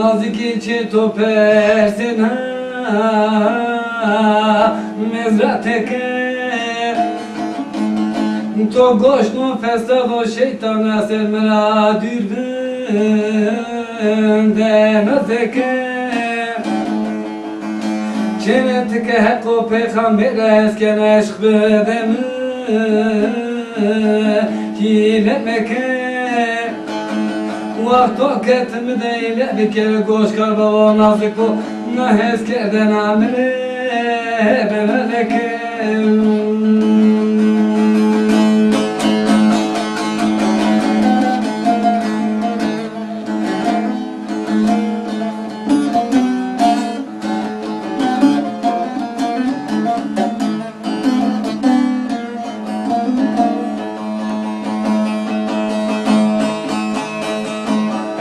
nazik içi topersin mezrateke to goşnu festa do şeytana sermera dürdün demezeke Cennetike hep o peygamber esken aşk bedemi Hilemeke Vakto ketimi değil bir kere goş karba o nazik bu Nahes kerden amire bemeleke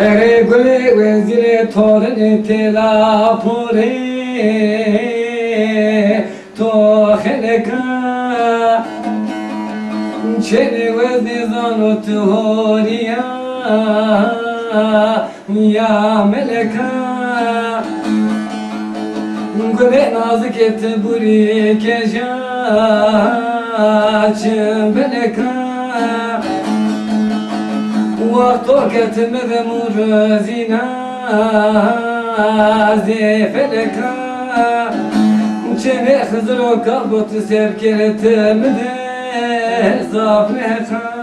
Ere gule vezire torne tela pure to kheleka Çene vezni zanot horiya ya meleka Gule nazik et buri keja çembeleka Vakto ketmede murezina zefeleka Çene hızro kalbot sevkeretemede zafleka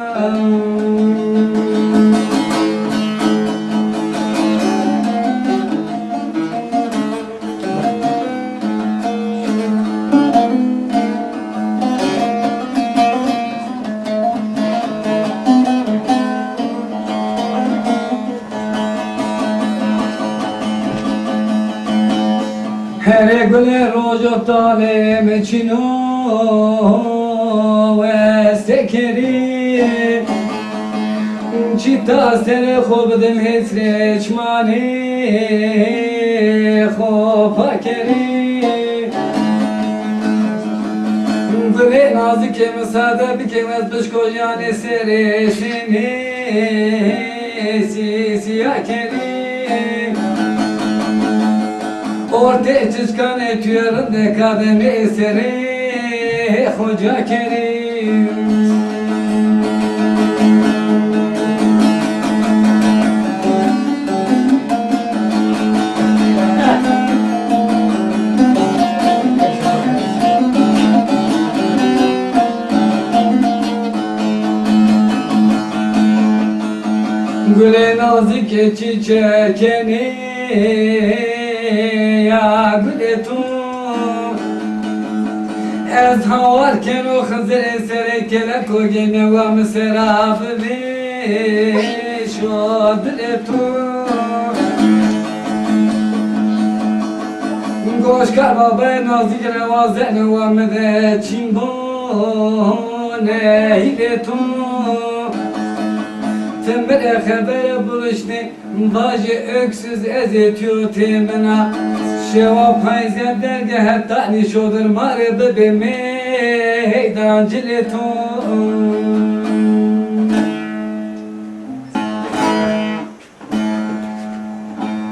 Her güle rojo tale meçino ve sekeri Çita sene khobdem hesre çmani khopakeri Güle nazik emsade bikemez bişkojan esere şeni siyakeri Ortaya çıkan etüyarın kademi eseri Hoca Kerim Güle nazik çiçekeni ya gületu Ez havarken o hızır esere kele kogene ve meserafı şu diletu Goş karba be nazik revazene ve mede çimbone hiletu Tembele habere buluştu Bacı öksüz ezetiyor temena Şeva payze derge hatta nişodur Mare bebe meydan cileton